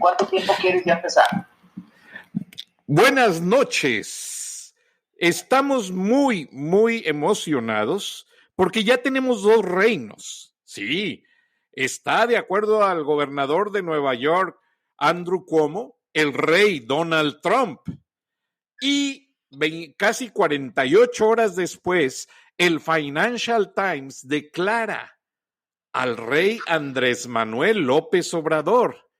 cuánto tiempo quieres ya empezar? Buenas noches. Estamos muy emocionados porque ya tenemos 2 reinos. Sí, está, de acuerdo al gobernador de Nueva York, Andrew Cuomo, el rey Donald Trump. Y casi 48 horas después, el Financial Times declara al rey Andrés Manuel López Obrador,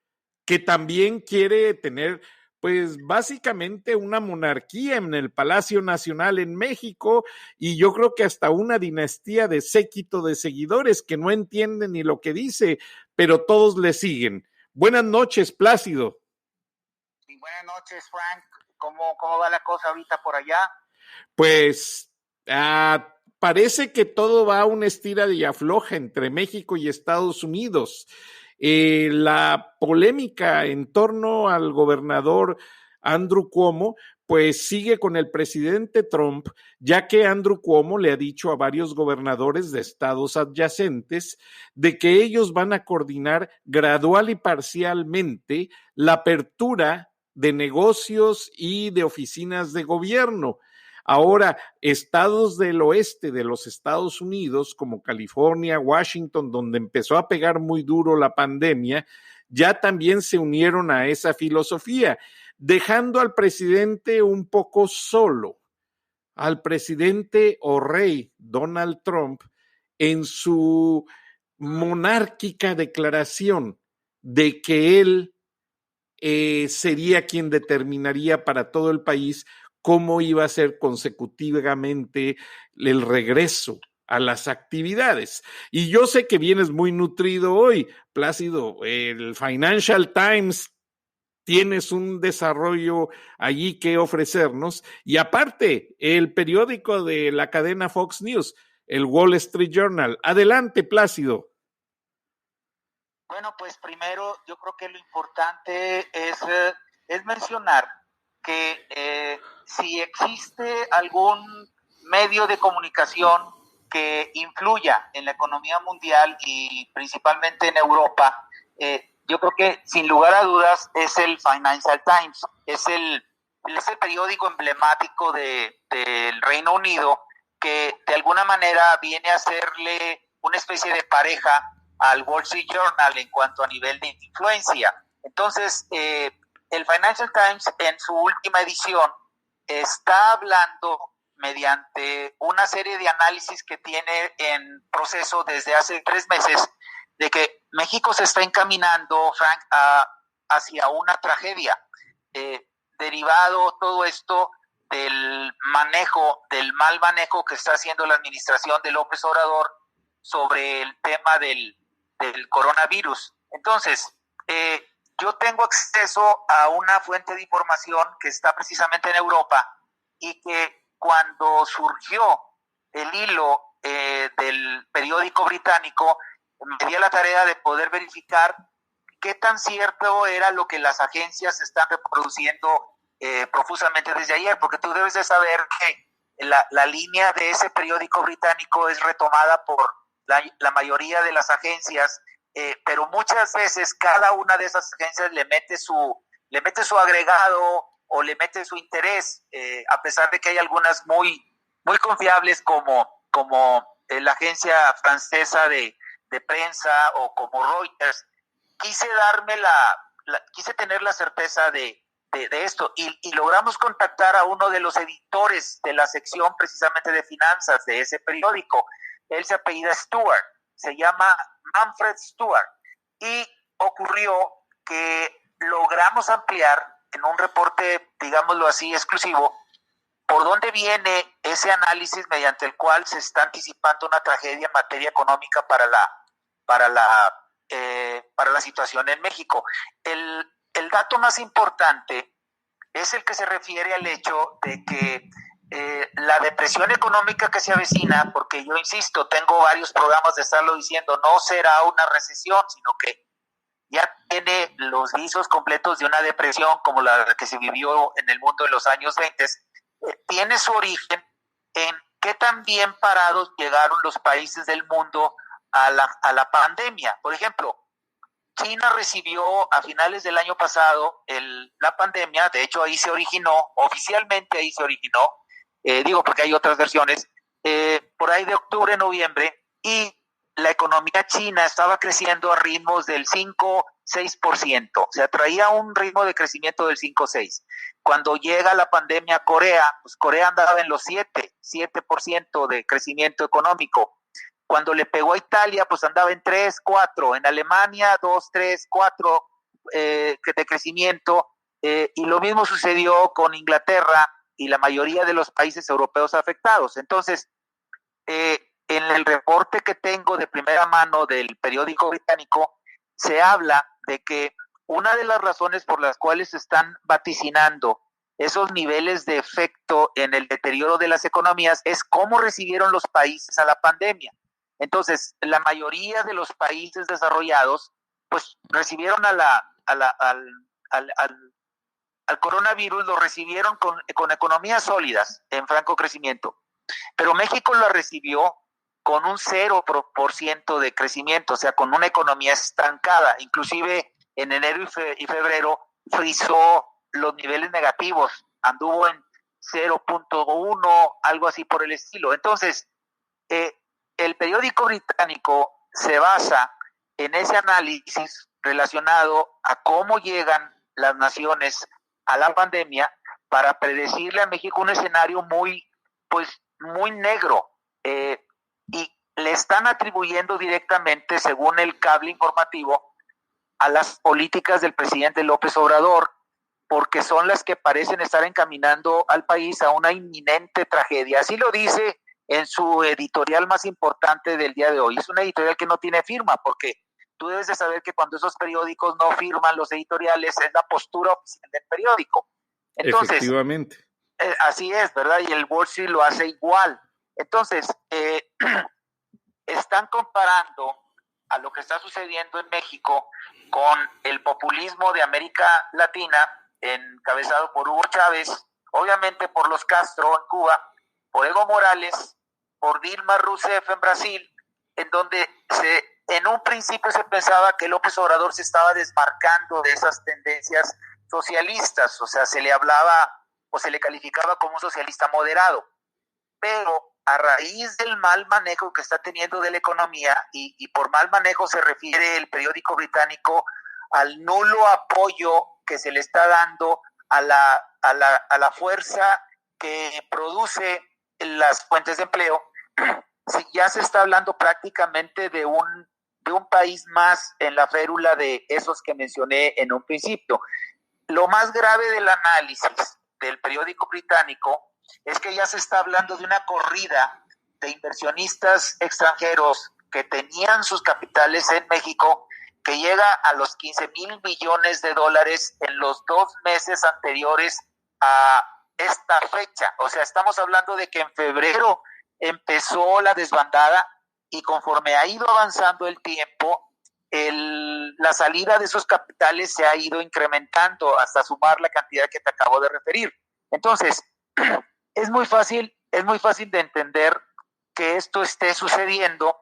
que también quiere tener, pues básicamente una monarquía en el Palacio Nacional en México, y yo creo que hasta una dinastía de séquito de seguidores que no entienden ni lo que dice, pero todos le siguen. Buenas noches, Plácido. Sí, buenas noches, Frank. ¿Cómo va la cosa ahorita por allá? Pues parece que todo va a una estira y afloja entre México y Estados Unidos. La polémica en torno al gobernador Andrew Cuomo, pues sigue con el presidente Trump, ya que Andrew Cuomo le ha dicho a varios gobernadores de estados adyacentes de que ellos van a coordinar gradual y parcialmente la apertura de negocios y de oficinas de gobierno. Ahora, estados del oeste de los Estados Unidos, como California, Washington, donde empezó a pegar muy duro la pandemia, ya también se unieron a esa filosofía, dejando al presidente un poco solo, al presidente o rey Donald Trump, en su monárquica declaración de que él sería quien determinaría para todo el país cómo iba a ser consecutivamente el regreso a las actividades. Y yo sé que vienes muy nutrido hoy, Plácido. El Financial Times, tienes un desarrollo allí que ofrecernos. Y aparte, el periódico de la cadena Fox News, el Wall Street Journal. Adelante, Plácido. Bueno, pues primero yo creo que lo importante es mencionar que si existe algún medio de comunicación que influya en la economía mundial y principalmente en Europa, yo creo que sin lugar a dudas es el Financial Times, es el periódico emblemático del Reino Unido que de alguna manera viene a serle una especie de pareja al Wall Street Journal en cuanto a nivel de influencia. Entonces, el Financial Times en su última edición está hablando mediante una serie de análisis que tiene en proceso desde hace 3 meses de que México se está encaminando, Frank, hacia una tragedia. Derivado todo esto del mal manejo que está haciendo la administración de López Obrador sobre el tema del coronavirus. Entonces, yo tengo acceso a una fuente de información que está precisamente en Europa y que cuando surgió el hilo del periódico británico, me di a la tarea de poder verificar qué tan cierto era lo que las agencias están reproduciendo profusamente desde ayer, porque tú debes de saber que la línea de ese periódico británico es retomada por la mayoría de las agencias, pero muchas veces cada una de esas agencias le mete su agregado o le mete su interés, a pesar de que hay algunas muy confiables como la agencia francesa de prensa o como Reuters. Quise tener la certeza de esto y logramos contactar a uno de los editores de la sección precisamente de finanzas de ese periódico. Él se apellida Stewart, se llama Manfred Stewart, y ocurrió que logramos ampliar en un reporte, digámoslo así, exclusivo, por dónde viene ese análisis mediante el cual se está anticipando una tragedia en materia económica para la situación en México. El dato más importante es el que se refiere al hecho de que la depresión económica que se avecina, porque yo insisto, tengo varios programas de estarlo diciendo, no será una recesión, sino que ya tiene los visos completos de una depresión como la que se vivió en el mundo en los años 20, tiene su origen en qué tan bien parados llegaron los países del mundo a la pandemia. Por ejemplo, China recibió a finales del año pasado la pandemia, de hecho ahí se originó, oficialmente ahí se originó, digo porque hay otras versiones, por ahí de octubre, noviembre, y la economía china estaba creciendo a ritmos del 5-6%, o sea, traía un ritmo de crecimiento del 5-6%. Cuando llega la pandemia a Corea, pues Corea andaba en los 7% de crecimiento económico. Cuando le pegó a Italia, pues andaba en 3-4%, en Alemania 2-3-4% de crecimiento, y lo mismo sucedió con Inglaterra y la mayoría de los países europeos afectados. Entonces, en el reporte que tengo de primera mano del periódico británico, se habla de que una de las razones por las cuales se están vaticinando esos niveles de efecto en el deterioro de las economías es cómo recibieron los países a la pandemia. Entonces, la mayoría de los países desarrollados, pues recibieron al coronavirus, lo recibieron con economías sólidas en franco crecimiento. Pero México lo recibió con un 0% de crecimiento, o sea, con una economía estancada. Inclusive en enero y febrero frizó los niveles negativos, anduvo en 0.1, algo así por el estilo. Entonces, el periódico británico se basa en ese análisis relacionado a cómo llegan las naciones a la pandemia para predecirle a México un escenario muy negro, y le están atribuyendo directamente, según el cable informativo, a las políticas del presidente López Obrador, porque son las que parecen estar encaminando al país a una inminente tragedia. Así lo dice en su editorial más importante del día de hoy. Es una editorial que no tiene firma, porque tú debes de saber que cuando esos periódicos no firman los editoriales, es la postura oficial del periódico. Entonces, efectivamente. Así es, ¿verdad? Y el Wall Street lo hace igual. Entonces, están comparando a lo que está sucediendo en México con el populismo de América Latina, encabezado por Hugo Chávez, obviamente por los Castro en Cuba, por Evo Morales, por Dilma Rousseff en Brasil, en donde en un principio se pensaba que López Obrador se estaba desmarcando de esas tendencias socialistas, o sea, se le hablaba o se le calificaba como un socialista moderado, pero a raíz del mal manejo que está teniendo de la economía, y por mal manejo se refiere el periódico británico al nulo apoyo que se le está dando a la fuerza que produce las fuentes de empleo, ya se está hablando prácticamente de un país más en la férula de esos que mencioné en un principio. Lo más grave del análisis del periódico británico es que ya se está hablando de una corrida de inversionistas extranjeros que tenían sus capitales en México, que llega a los 15,000 millones de dólares en los 2 meses anteriores a esta fecha. O sea, estamos hablando de que en febrero empezó la desbandada, y conforme ha ido avanzando el tiempo, la salida de esos capitales se ha ido incrementando hasta sumar la cantidad que te acabo de referir. Entonces, es muy fácil de entender que esto esté sucediendo,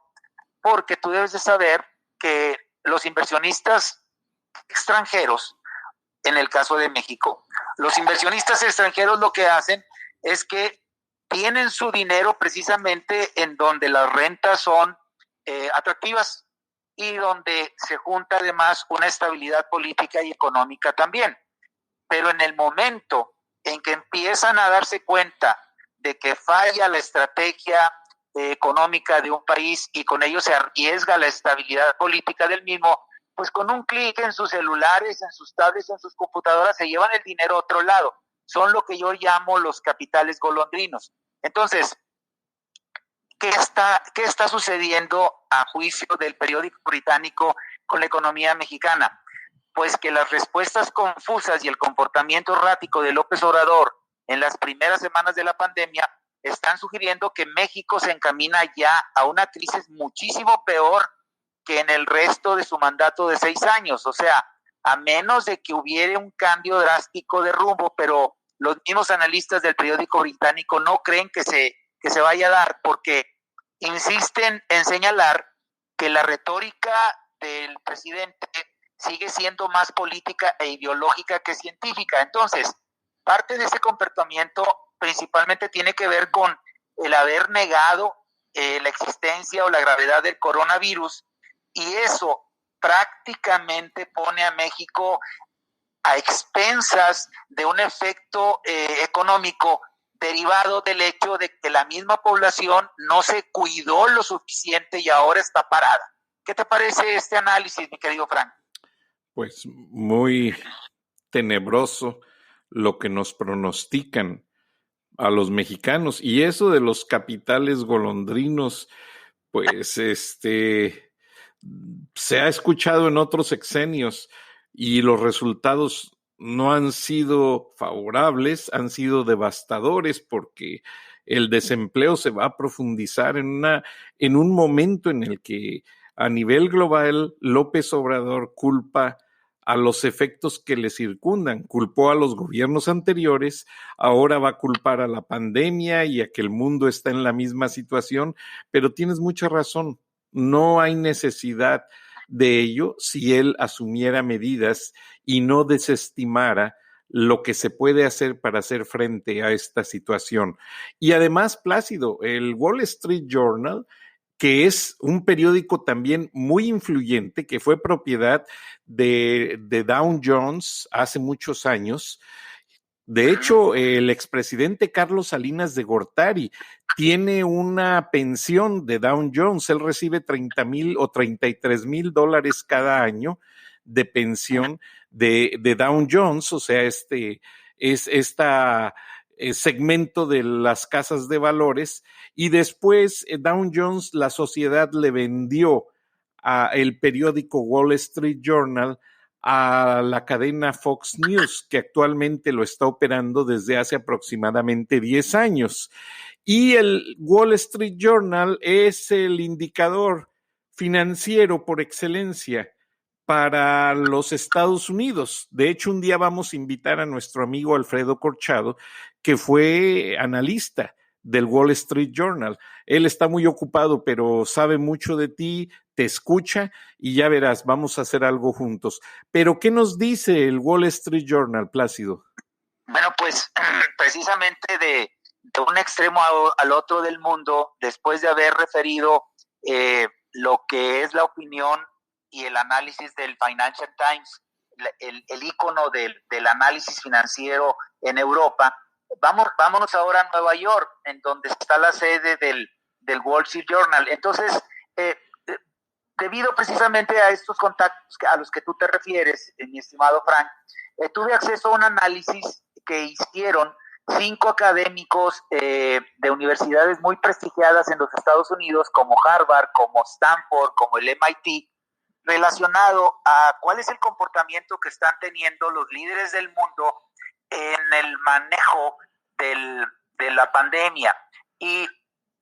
porque tú debes de saber que los inversionistas extranjeros, en el caso de México, los inversionistas extranjeros lo que hacen es que tienen su dinero precisamente en donde las rentas son atractivas, y donde se junta además una estabilidad política y económica también. Pero en el momento en que empiezan a darse cuenta de que falla la estrategia económica de un país, y con ello se arriesga la estabilidad política del mismo, pues con un clic en sus celulares, en sus tablets, en sus computadoras, se llevan el dinero a otro lado. Son lo que yo llamo los capitales golondrinos. Entonces, ¿qué está sucediendo a juicio del periódico británico con la economía mexicana? Pues que las respuestas confusas y el comportamiento errático de López Obrador en las primeras semanas de la pandemia están sugiriendo que México se encamina ya a una crisis muchísimo peor que en el resto de su mandato de 6 años. O sea, a menos de que hubiera un cambio drástico de rumbo, pero los mismos analistas del periódico británico no creen que se vaya a dar, porque insisten en señalar que la retórica del presidente sigue siendo más política e ideológica que científica. Entonces, parte de ese comportamiento principalmente tiene que ver con el haber negado la existencia o la gravedad del coronavirus, y eso prácticamente pone a México a expensas de un efecto económico derivado del hecho de que la misma población no se cuidó lo suficiente y ahora está parada. ¿Qué te parece este análisis, mi querido Frank? Pues muy tenebroso lo que nos pronostican a los mexicanos. Y eso de los capitales golondrinos, pues se ha escuchado en otros sexenios y los resultados no han sido favorables, han sido devastadores, porque el desempleo se va a profundizar en un momento en el que a nivel global López Obrador culpa a los efectos que le circundan, culpó a los gobiernos anteriores, ahora va a culpar a la pandemia y a que el mundo está en la misma situación, pero tienes mucha razón, no hay necesidad de ello si él asumiera medidas y no desestimara lo que se puede hacer para hacer frente a esta situación. Y además, Plácido, el Wall Street Journal, que es un periódico también muy influyente, que fue propiedad de Dow Jones hace muchos años. De hecho, el expresidente Carlos Salinas de Gortari tiene una pensión de Dow Jones. Él recibe 30,000 o $33,000 cada año de pensión de Dow Jones, o sea, segmento de las casas de valores, y después Dow Jones, la sociedad le vendió a el periódico Wall Street Journal a la cadena Fox News, que actualmente lo está operando desde hace aproximadamente 10 años. Y el Wall Street Journal es el indicador financiero por excelencia para los Estados Unidos. De hecho, un día vamos a invitar a nuestro amigo Alfredo Corchado, que fue analista del Wall Street Journal. Él está muy ocupado, pero sabe mucho de ti, te escucha y ya verás, vamos a hacer algo juntos. Pero, ¿qué nos dice el Wall Street Journal, Plácido? Bueno, pues precisamente de un extremo al otro del mundo, después de haber referido lo que es la opinión y el análisis del Financial Times, el ícono del análisis financiero en Europa, vámonos ahora a Nueva York, en donde está la sede del Wall Street Journal. Entonces, debido precisamente a estos contactos a los que tú te refieres, mi estimado Frank, tuve acceso a un análisis que hicieron 5 académicos de universidades muy prestigiadas en los Estados Unidos, como Harvard, como Stanford, como el MIT, relacionado a cuál es el comportamiento que están teniendo los líderes del mundo en el manejo de la pandemia. Y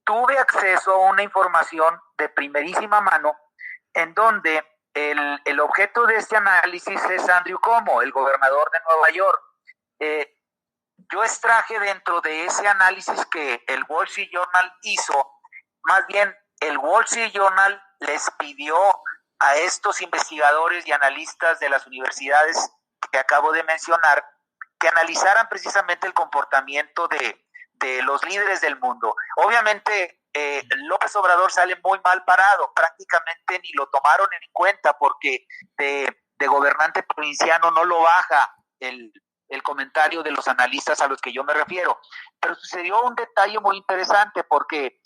tuve acceso a una información de primerísima mano en donde el objeto de este análisis es Andrew Cuomo, el gobernador de Nueva York. Yo extraje dentro de ese análisis que el Wall Street Journal hizo, más bien el Wall Street Journal les pidió a estos investigadores y analistas de las universidades que acabo de mencionar que analizaran precisamente el comportamiento de los líderes del mundo. Obviamente, López Obrador sale muy mal parado, prácticamente ni lo tomaron en cuenta porque de gobernante provinciano no lo baja el comentario de los analistas a los que yo me refiero. Pero sucedió un detalle muy interesante porque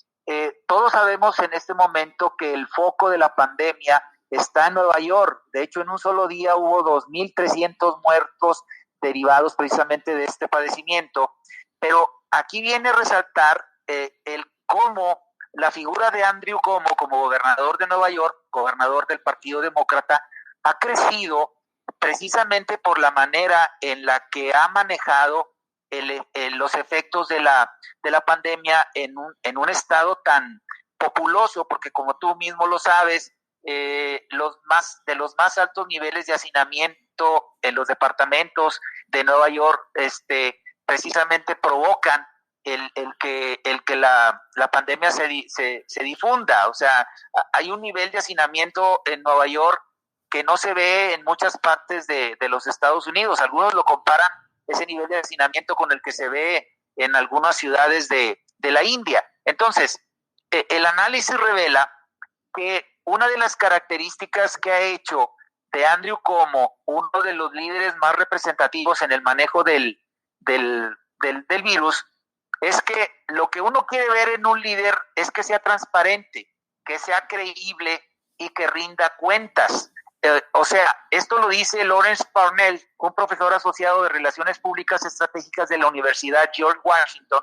todos sabemos en este momento que el foco de la pandemia está en Nueva York. De hecho, en un solo día hubo 2,300 muertos derivados precisamente de este padecimiento. Pero aquí viene a resaltar el cómo la figura de Andrew Cuomo como gobernador de Nueva York, gobernador del Partido Demócrata, ha crecido precisamente por la manera en la que ha manejado los efectos de la pandemia en un estado tan populoso, porque como tú mismo lo sabes, de los más altos niveles de hacinamiento en los departamentos de Nueva York precisamente provocan el que la pandemia se difunda. O sea, hay un nivel de hacinamiento en Nueva York que no se ve en muchas partes de los Estados Unidos. Algunos lo comparan, ese nivel de hacinamiento, con el que se ve en algunas ciudades de la India. Entonces, el análisis revela que una de las características que ha hecho de Andrew Cuomo uno de los líderes más representativos en el manejo del virus es que lo que uno quiere ver en un líder es que sea transparente, que sea creíble y que rinda cuentas. O sea, esto lo dice Lawrence Parnell, un profesor asociado de Relaciones Públicas Estratégicas de la Universidad George Washington,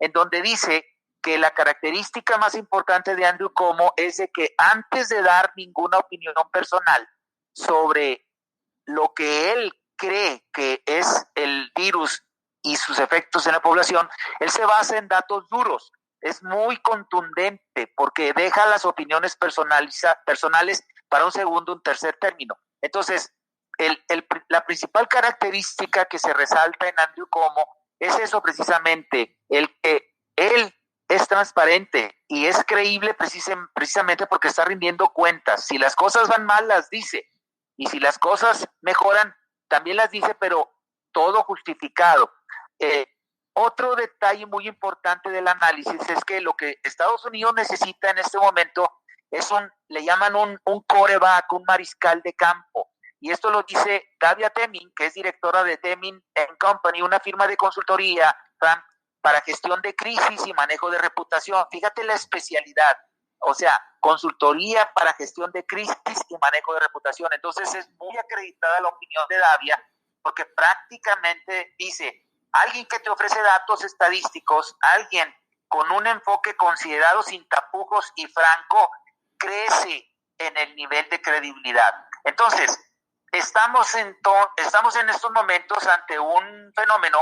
en donde dice que la característica más importante de Andrew Cuomo es de que antes de dar ninguna opinión personal sobre lo que él cree que es el virus y sus efectos en la población, él se basa en datos duros. Es muy contundente porque deja las opiniones personales para un segundo, un tercer término. Entonces, la principal característica que se resalta en Andrew Cuomo es eso precisamente, el que él es transparente y es creíble precisamente porque está rindiendo cuentas. Si las cosas van mal, las dice. Y si las cosas mejoran, también las dice, pero todo justificado. Otro detalle muy importante del análisis es que lo que Estados Unidos necesita en este momento es le llaman un quarterback, un mariscal de campo. Y esto lo dice Davia Deming, que es directora de Deming & Company, una firma de consultoría para gestión de crisis y manejo de reputación. Fíjate la especialidad. O sea, consultoría para gestión de crisis y manejo de reputación. Entonces es muy acreditada la opinión de Davia, porque prácticamente dice, alguien que te ofrece datos estadísticos, alguien con un enfoque considerado sin tapujos y franco, crece en el nivel de credibilidad. Entonces, estamos en estos momentos ante un fenómeno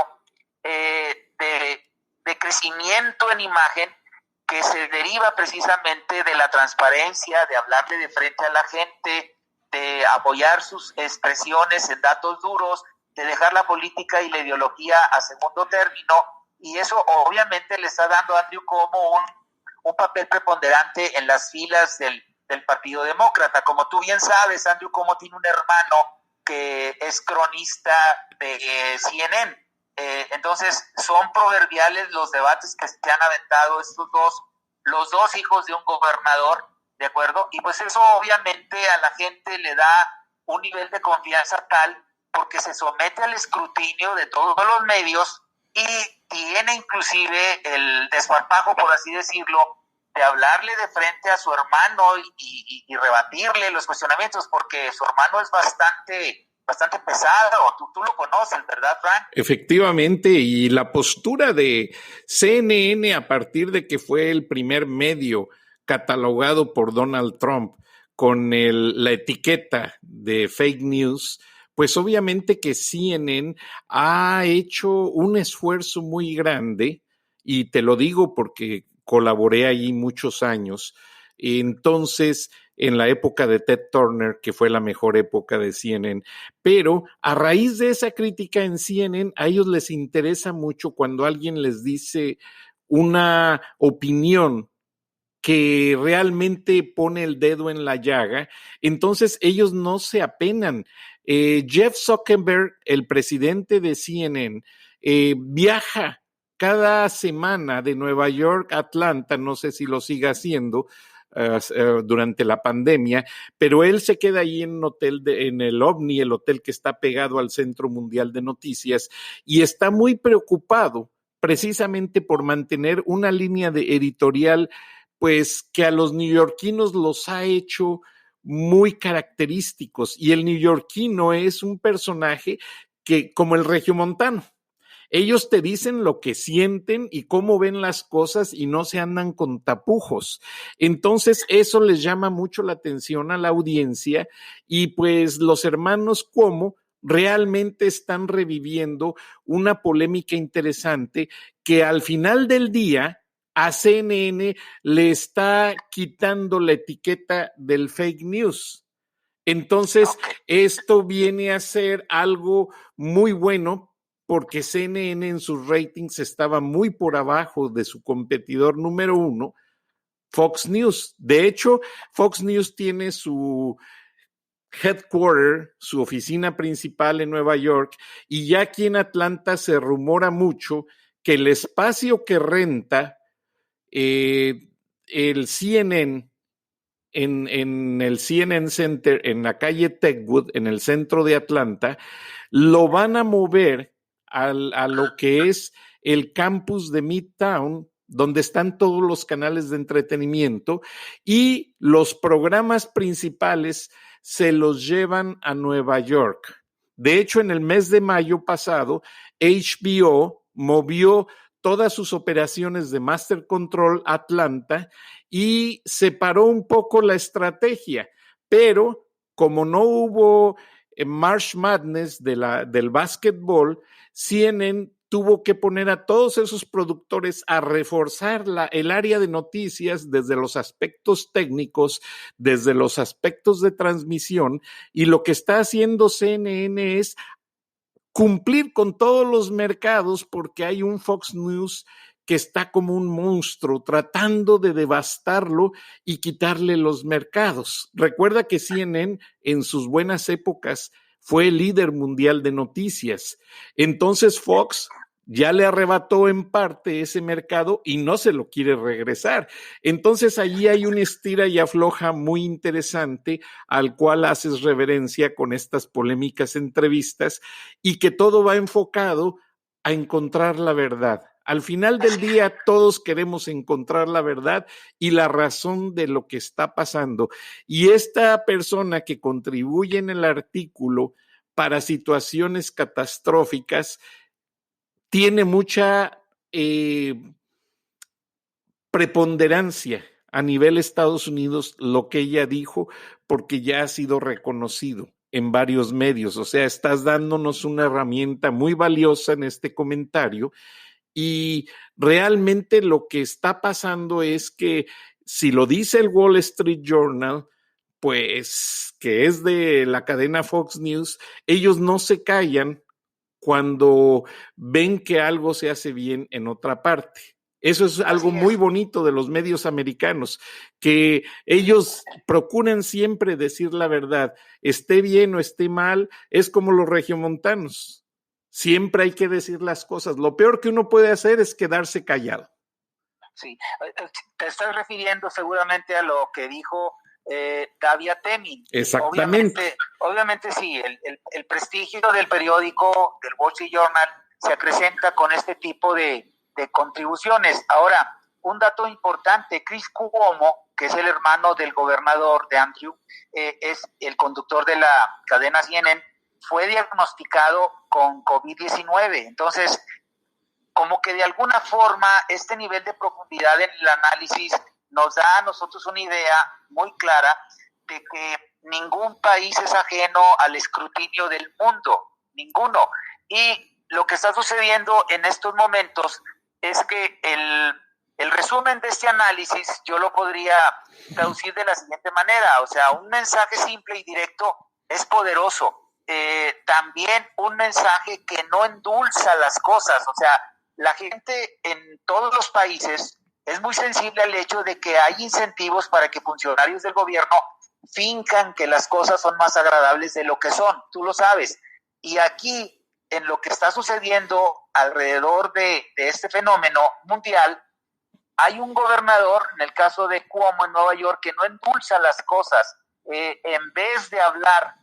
de crecimiento en imagen que se deriva precisamente de la transparencia, de hablarle de frente a la gente, de apoyar sus expresiones en datos duros, de dejar la política y la ideología a segundo término, y eso obviamente le está dando a Andrew Cuomo un papel preponderante en las filas del Partido Demócrata. Como tú bien sabes, Andrew Cuomo tiene un hermano que es cronista de CNN. Entonces son proverbiales los debates que se han aventado los dos hijos de un gobernador, ¿de acuerdo? Y pues eso obviamente a la gente le da un nivel de confianza tal, porque se somete al escrutinio de todos los medios y tiene inclusive el desparpajo, por así decirlo, de hablarle de frente a su hermano y rebatirle los cuestionamientos, porque su hermano es bastante pesado. Tú lo conoces, ¿verdad, Frank? Efectivamente, y la postura de CNN a partir de que fue el primer medio catalogado por Donald Trump con la etiqueta de fake news, pues obviamente que CNN ha hecho un esfuerzo muy grande, y te lo digo porque colaboré ahí muchos años. Entonces, en la época de Ted Turner, que fue la mejor época de CNN, pero a raíz de esa crítica en CNN, a ellos les interesa mucho cuando alguien les dice una opinión que realmente pone el dedo en la llaga, entonces ellos no se apenan. Jeff Zuckerberg, el presidente de CNN, viaja cada semana de Nueva York a Atlanta, no sé si lo siga haciendo durante la pandemia, pero él se queda ahí en un hotel, en el OVNI, el hotel que está pegado al Centro Mundial de Noticias, y está muy preocupado precisamente por mantener una línea de editorial pues que a los neoyorquinos los ha hecho muy característicos, y el neoyorquino es un personaje que, como el regiomontano, ellos te dicen lo que sienten y cómo ven las cosas y no se andan con tapujos. Entonces eso les llama mucho la atención a la audiencia, y pues los hermanos Cuomo realmente están reviviendo una polémica interesante que al final del día a CNN le está quitando la etiqueta del fake news. Entonces, esto viene a ser algo muy bueno, porque CNN en sus ratings estaba muy por abajo de su competidor número uno, Fox News. De hecho, Fox News tiene su headquarter, su oficina principal en Nueva York, y ya aquí en Atlanta se rumora mucho que el espacio que renta el CNN en el CNN Center, en la calle Techwood, en el centro de Atlanta, lo van a mover a lo que es el campus de Midtown, donde están todos los canales de entretenimiento, y los programas principales se los llevan a Nueva York. De hecho, en el mes de mayo pasado, HBO movió todas sus operaciones de Master Control a Atlanta y separó un poco la estrategia, pero como no hubo March Madness del básquetbol, CNN tuvo que poner a todos esos productores a reforzar el área de noticias desde los aspectos técnicos, desde los aspectos de transmisión, y lo que está haciendo CNN es cumplir con todos los mercados porque hay un Fox News que está como un monstruo tratando de devastarlo y quitarle los mercados. Recuerda que CNN en sus buenas épocas fue el líder mundial de noticias. Entonces Fox ya le arrebató en parte ese mercado y no se lo quiere regresar. Entonces allí hay una estira y afloja muy interesante al cual haces reverencia con estas polémicas entrevistas y que todo va enfocado a encontrar la verdad. Al final del día todos queremos encontrar la verdad y la razón de lo que está pasando. Y esta persona que contribuye en el artículo para situaciones catastróficas tiene mucha preponderancia a nivel Estados Unidos lo que ella dijo, porque ya ha sido reconocido en varios medios. O sea, estás dándonos una herramienta muy valiosa en este comentario y realmente lo que está pasando es que si lo dice el Wall Street Journal, pues que es de la cadena Fox News, ellos no se callan cuando ven que algo se hace bien en otra parte. Eso es algo muy bonito de los medios americanos, que ellos procuran siempre decir la verdad, esté bien o esté mal, es como los regiomontanos. Siempre hay que decir las cosas. Lo peor que uno puede hacer es quedarse callado. Sí, te estás refiriendo seguramente a lo que dijo Davia Temin. Exactamente. Obviamente sí, el prestigio del periódico, del Wall Street Journal, se acrecenta con este tipo de contribuciones. Ahora, un dato importante, Chris Cuomo, que es el hermano del gobernador de Andrew, es el conductor de la cadena CNN, fue diagnosticado con COVID-19. Entonces, como que de alguna forma este nivel de profundidad en el análisis nos da a nosotros una idea muy clara de que ningún país es ajeno al escrutinio del mundo, ninguno. Y lo que está sucediendo en estos momentos es que el resumen de este análisis yo lo podría traducir de la siguiente manera, o sea, un mensaje simple y directo es poderoso. También un mensaje que no endulza las cosas, o sea, la gente en todos los países es muy sensible al hecho de que hay incentivos para que funcionarios del gobierno fincan que las cosas son más agradables de lo que son, tú lo sabes. Y aquí, en lo que está sucediendo alrededor de este fenómeno mundial, hay un gobernador, en el caso de Cuomo en Nueva York, que no endulza las cosas. En vez de hablar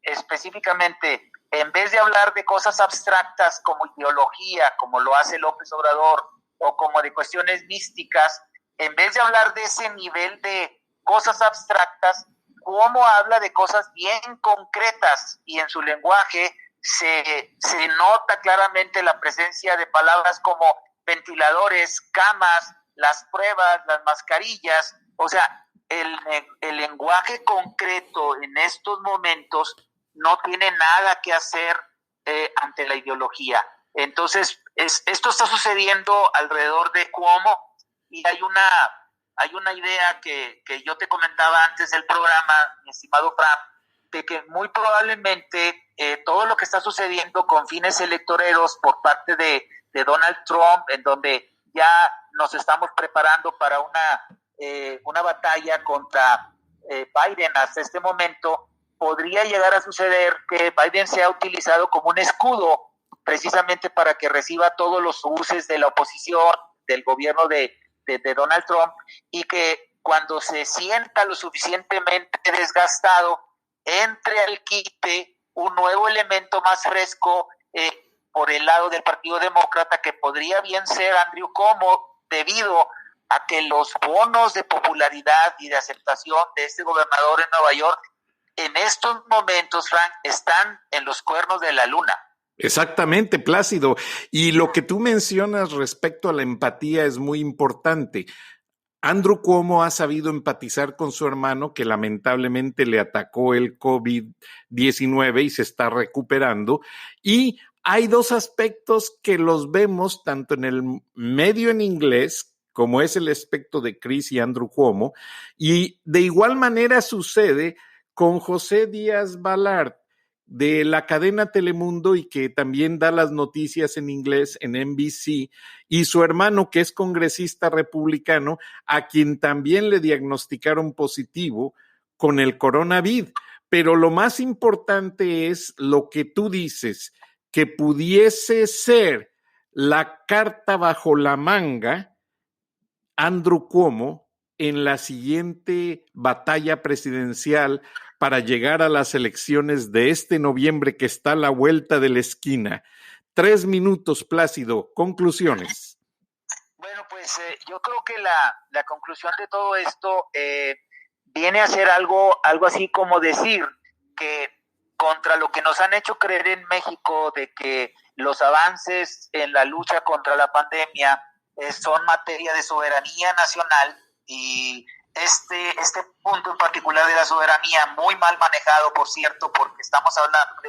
específicamente, en vez de hablar de cosas abstractas como ideología, como lo hace López Obrador, o como de cuestiones místicas, en vez de hablar de ese nivel de cosas abstractas, Cuomo habla de cosas bien concretas y en su lenguaje se nota claramente la presencia de palabras como ventiladores, camas, las pruebas, las mascarillas. O sea, el lenguaje concreto en estos momentos no tiene nada que hacer ante la ideología. Entonces, esto está sucediendo alrededor de Cuomo y hay una idea que yo te comentaba antes del programa, mi estimado Fran, de que muy probablemente todo lo que está sucediendo con fines electoreros por parte de Donald Trump, en donde ya nos estamos preparando para una batalla contra Biden hasta este momento, podría llegar a suceder que Biden sea utilizado como un escudo precisamente para que reciba todos los usos de la oposición, del gobierno de Donald Trump, y que cuando se sienta lo suficientemente desgastado, entre al quite un nuevo elemento más fresco por el lado del Partido Demócrata, que podría bien ser Andrew Cuomo, debido a que los bonos de popularidad y de aceptación de este gobernador en Nueva York en estos momentos, Frank, están en los cuernos de la luna. Exactamente, Plácido. Y lo que tú mencionas respecto a la empatía es muy importante. Andrew Cuomo ha sabido empatizar con su hermano, que lamentablemente le atacó el COVID-19 y se está recuperando. Y hay dos aspectos que los vemos tanto en el medio en inglés, como es el aspecto de Chris y Andrew Cuomo, y de igual manera sucede con José Díaz Balart, de la cadena Telemundo, y que también da las noticias en inglés en NBC, y su hermano, que es congresista republicano, a quien también le diagnosticaron positivo con el coronavirus. Pero lo más importante es lo que tú dices, que pudiese ser la carta bajo la manga Andrew Cuomo en la siguiente batalla presidencial para llegar a las elecciones de este noviembre que está a la vuelta de la esquina. 3 minutos, Plácido. Conclusiones. Bueno, pues yo creo que la conclusión de todo esto viene a ser algo así como decir que contra lo que nos han hecho creer en México de que los avances en la lucha contra la pandemia son materia de soberanía nacional, y este punto en particular de la soberanía, muy mal manejado, por cierto, porque estamos hablando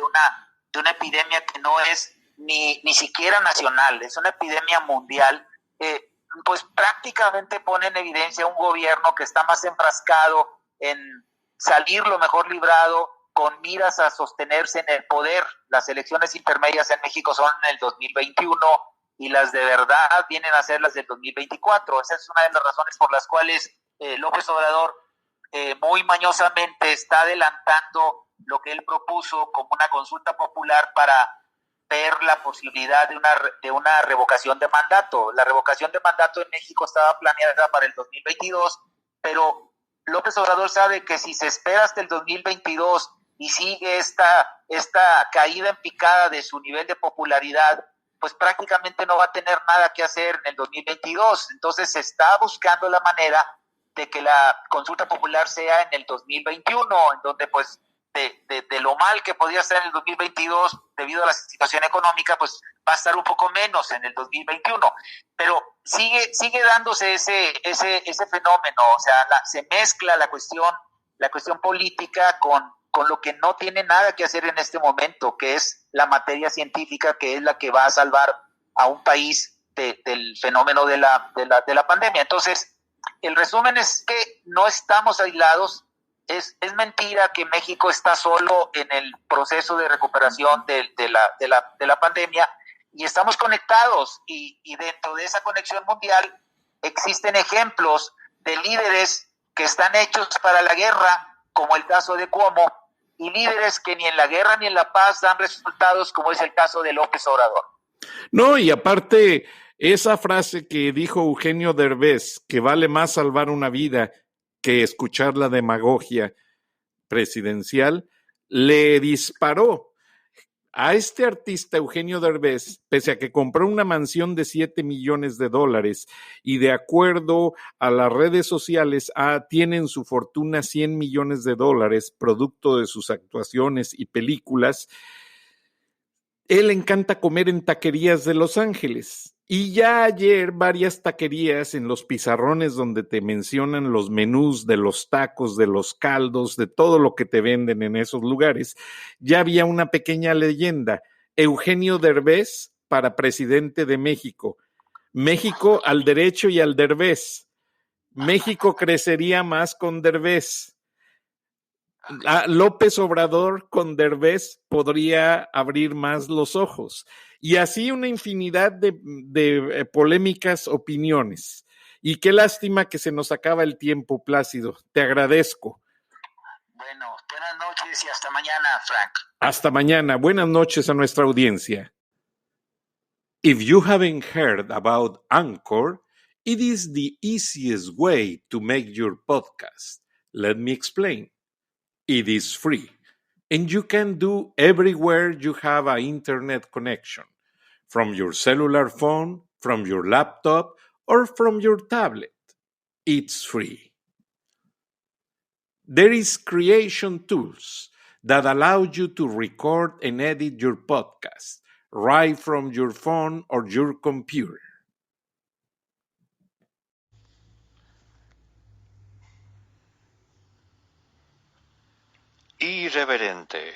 de una epidemia que no es ni siquiera nacional, es una epidemia mundial, pues prácticamente pone en evidencia un gobierno que está más enfrascado en salir lo mejor librado, con miras a sostenerse en el poder. Las elecciones intermedias en México son en el 2021 y las de verdad vienen a ser las del 2024. Esa es una de las razones por las cuales López Obrador muy mañosamente está adelantando lo que él propuso como una consulta popular para ver la posibilidad de una revocación de mandato. La revocación de mandato en México estaba planeada para el 2022, pero López Obrador sabe que si se espera hasta el 2022 y sigue esta caída en picada de su nivel de popularidad, pues prácticamente no va a tener nada que hacer en el 2022. Entonces se está buscando la manera de que la consulta popular sea en el 2021, en donde pues de lo mal que podía ser en el 2022 debido a la situación económica, pues va a estar un poco menos en el 2021. Pero sigue dándose ese fenómeno, o sea, se mezcla la cuestión política con lo que no tiene nada que hacer en este momento, que es la materia científica, que es la que va a salvar a un país del fenómeno de la pandemia. Entonces, el resumen es que no estamos aislados. Es mentira que México está solo en el proceso de recuperación de la pandemia, y estamos conectados, y dentro de esa conexión mundial existen ejemplos de líderes que están hechos para la guerra, como el caso de Cuomo, y líderes que ni en la guerra ni en la paz dan resultados, como es el caso de López Obrador. No, y aparte, esa frase que dijo Eugenio Derbez, que vale más salvar una vida que escuchar la demagogia presidencial, le disparó a este artista Eugenio Derbez, pese a que compró una mansión de $7 millones y de acuerdo a las redes sociales tienen su fortuna $100 millones producto de sus actuaciones y películas. Él le encanta comer en taquerías de Los Ángeles. Y ya ayer varias taquerías en los pizarrones donde te mencionan los menús de los tacos, de los caldos, de todo lo que te venden en esos lugares, ya había una pequeña leyenda: Eugenio Derbez para presidente de México. México al derecho y al Derbez. México crecería más con Derbez. López Obrador con Derbez podría abrir más los ojos. Y así una infinidad de polémicas opiniones. Y qué lástima que se nos acaba el tiempo, Plácido. Te agradezco. Bueno, te Buenas noches y hasta mañana, Frank. Hasta mañana. Buenas noches a nuestra audiencia. If you haven't heard about Anchor, it is the easiest way to make your podcast. Let me explain. It is free, and you can do everywhere you have an internet connection, from your cellular phone, from your laptop, or from your tablet. It's free. There is creation tools that allow you to record and edit your podcast right from your phone or your computer. Irreverente.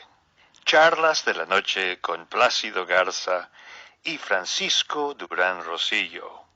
Charlas de la noche con Plácido Garza y Francisco Durán Rosillo.